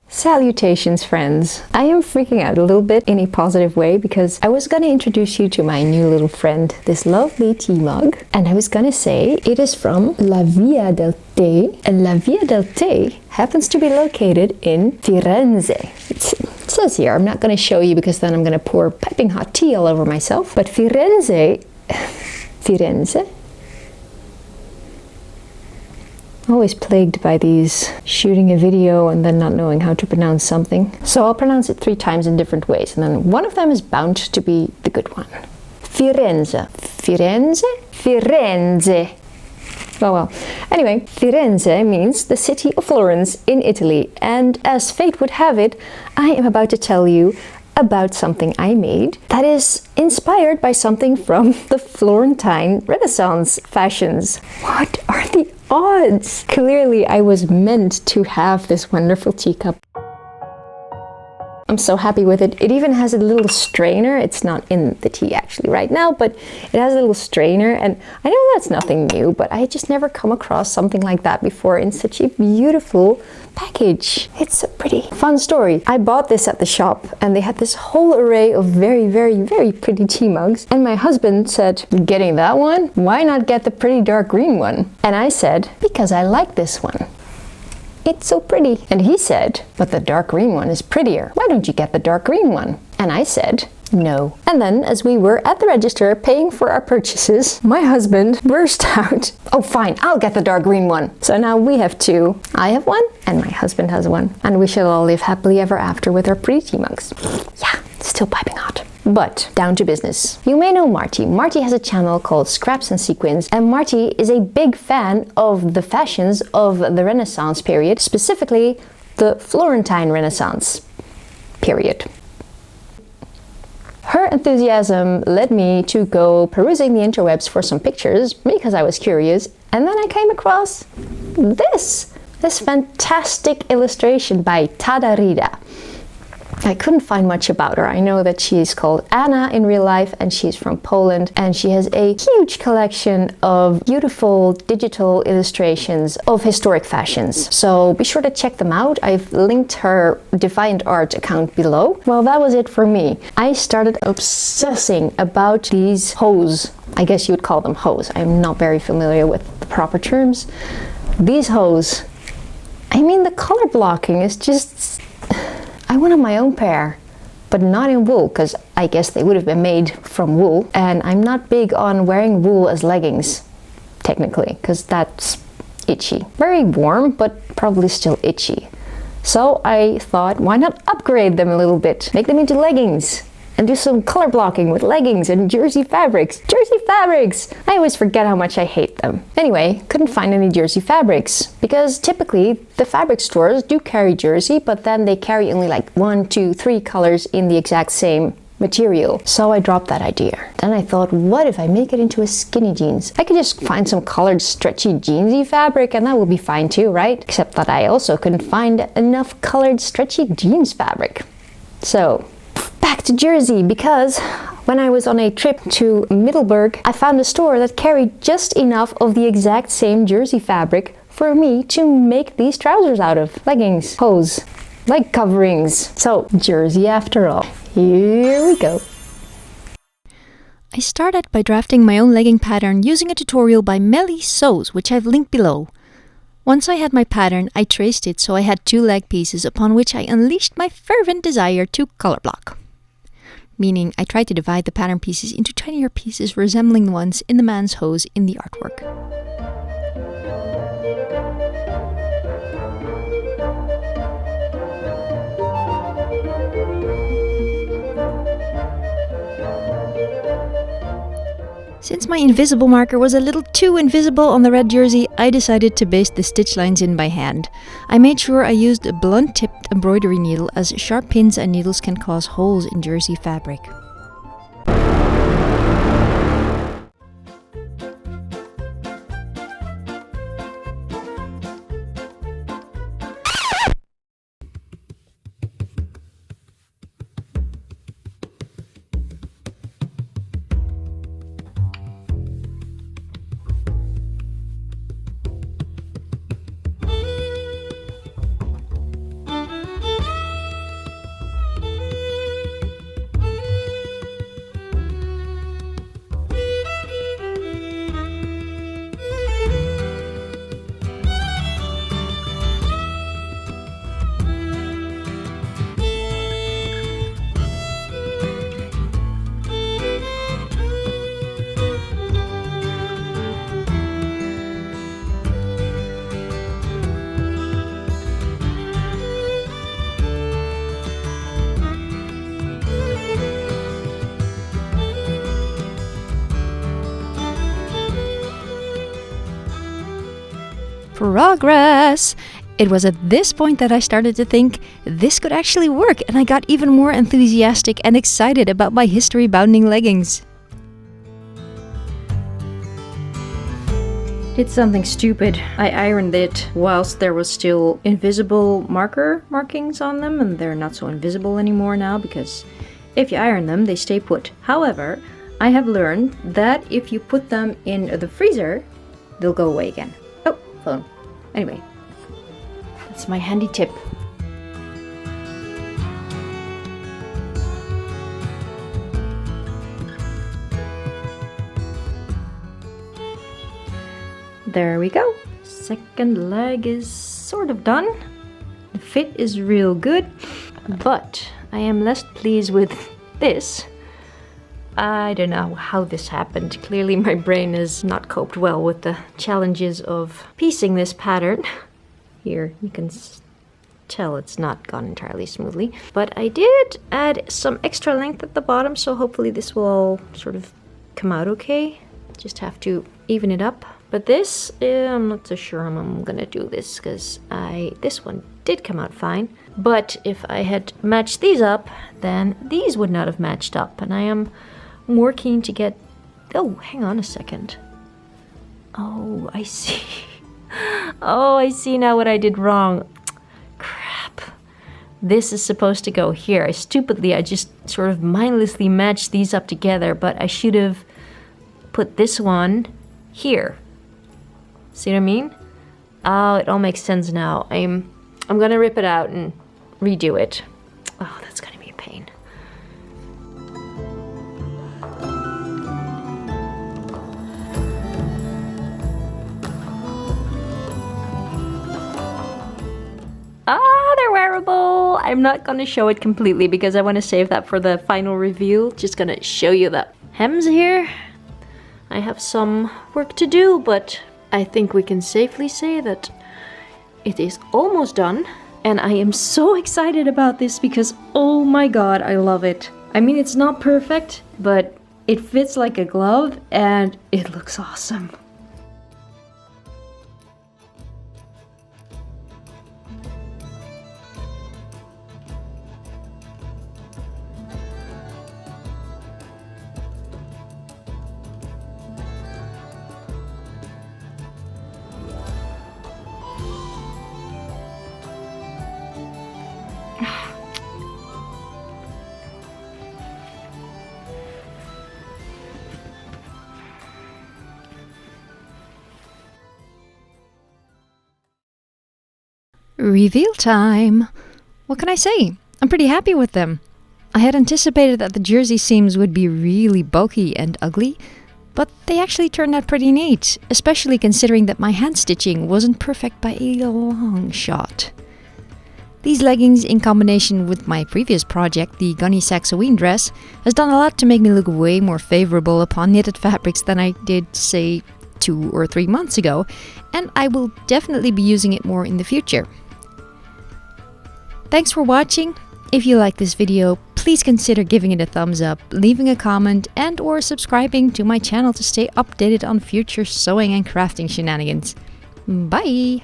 Salutations, friends! I am freaking out a little bit in a positive way because I was gonna introduce you to my new little friend, this lovely tea mug, and I was gonna say it is from La Via del Tè, and La Via del Tè happens to be located in Firenze. It says here, I'm not gonna show you because then I'm gonna pour piping hot tea all over myself, but Firenze, always plagued by these shooting a video and then not knowing how to pronounce something. So I'll pronounce it 3 times in different ways, and then one of them is bound to be the good one. Firenze. Firenze? Firenze. Oh well. Anyway, Firenze means the city of Florence in Italy, and as fate would have it, I am about to tell you about something I made that is inspired by something from the Florentine Renaissance fashions. What are the odds? Clearly, I was meant to have this wonderful teacup. I'm so happy with it. It even has a little strainer. It's not in the tea actually right now, but it has a little strainer, and I know that's nothing new, but I just never come across something like that before in such a beautiful package. It's a pretty fun story. I bought this at the shop and they had this whole array of very, very, very pretty tea mugs, and my husband said, "Getting that one? Why not get the pretty dark green one?" And I said, "Because I like this one. It's so pretty." And he said, "But the dark green one is prettier. Why don't you get the dark green one?" And I said, "No." And then, as we were at the register paying for our purchases, my husband burst out, "Oh fine, I'll get the dark green one." So now we have 2. I have 1 and my husband has 1. And we shall all live happily ever after with our pretty tea mugs. Yeah, still piping hot. But down to business. You may know Marty. Marty has a channel called Scraps and Sequins, and Marty is a big fan of the fashions of the Renaissance period, specifically the Florentine Renaissance period. Her enthusiasm led me to go perusing the interwebs for some pictures because I was curious, and then I came across this fantastic illustration by Tadarida. I couldn't find much about her. I know that she's called Anna in real life and she's from Poland, and she has a huge collection of beautiful digital illustrations of historic fashions. So be sure to check them out. I've linked her DeviantArt account below. Well, that was it for me. I started obsessing about these hose. I guess you would call them hose. I'm not very familiar with the proper terms. These hose. I mean, the color blocking is just... I wanted my own pair, but not in wool, because I guess they would have been made from wool, and I'm not big on wearing wool as leggings, technically, because that's itchy. Very warm, but probably still itchy. So I thought, why not upgrade them a little bit? Make them into leggings, and do some color blocking with leggings and jersey fabrics. Jersey fabrics! I always forget how much I hate them. Anyway, couldn't find any jersey fabrics, because typically the fabric stores do carry jersey, but then they carry only like 1, 2, 3 colors in the exact same material. So I dropped that idea. Then I thought, what if I make it into a skinny jeans? I could just find some colored stretchy jeansy fabric and that would be fine too, right? Except that I also couldn't find enough colored stretchy jeans fabric. So back to jersey, because when I was on a trip to Middelburg, I found a store that carried just enough of the exact same jersey fabric for me to make these trousers out of. Leggings, hose, leg coverings. So, jersey after all. Here we go. I started by drafting my own legging pattern using a tutorial by Melly Sews, which I've linked below. Once I had my pattern, I traced it so I had 2 leg pieces upon which I unleashed my fervent desire to color block. Meaning I tried to divide the pattern pieces into tinier pieces resembling the ones in the man's hose in the artwork. Since my invisible marker was a little too invisible on the red jersey, I decided to baste the stitch lines in by hand. I made sure I used a blunt-tipped embroidery needle, as sharp pins and needles can cause holes in jersey fabric. Progress! It was at this point that I started to think this could actually work, and I got even more enthusiastic and excited about my history-bounding leggings. Did something stupid. I ironed it whilst there was still invisible markings on them, and they're not so invisible anymore now because if you iron them, they stay put. However, I have learned that if you put them in the freezer, they'll go away again. Oh, phone. Anyway. That's my handy tip. There we go. Second leg is sort of done. The fit is real good, but I am less pleased with this. I don't know how this happened. Clearly my brain has not coped well with the challenges of piecing this pattern. Here, you can tell it's not gone entirely smoothly. But I did add some extra length at the bottom, so hopefully this will all sort of come out okay. Just have to even it up. But this, I'm not so sure I'm gonna do this, because this one did come out fine. But if I had matched these up, then these would not have matched up. And I am more keen to get... Oh, hang on a second. Oh, I see. Oh, I see now what I did wrong. Crap. This is supposed to go here. I just sort of mindlessly matched these up together, but I should have put this one here. See what I mean? Oh, it all makes sense now. I'm gonna rip it out and redo it. Oh, that's gonna be a pain. They're wearable. I'm not gonna show it completely because I want to save that for the final reveal. Just gonna show you the hems here. I have some work to do, but I think we can safely say that it is almost done. And I am so excited about this because, oh my god, I love it. I mean, it's not perfect, but it fits like a glove and it looks awesome. Reveal time! What can I say? I'm pretty happy with them. I had anticipated that the jersey seams would be really bulky and ugly, but they actually turned out pretty neat, especially considering that my hand stitching wasn't perfect by a long shot. These leggings, in combination with my previous project, the Gunny Saxoween dress, has done a lot to make me look way more favorable upon knitted fabrics than I did, say, 2 or 3 months ago, and I will definitely be using it more in the future. Thanks for watching. If you like this video, please consider giving it a thumbs up, leaving a comment, and or subscribing to my channel to stay updated on future sewing and crafting shenanigans. Bye!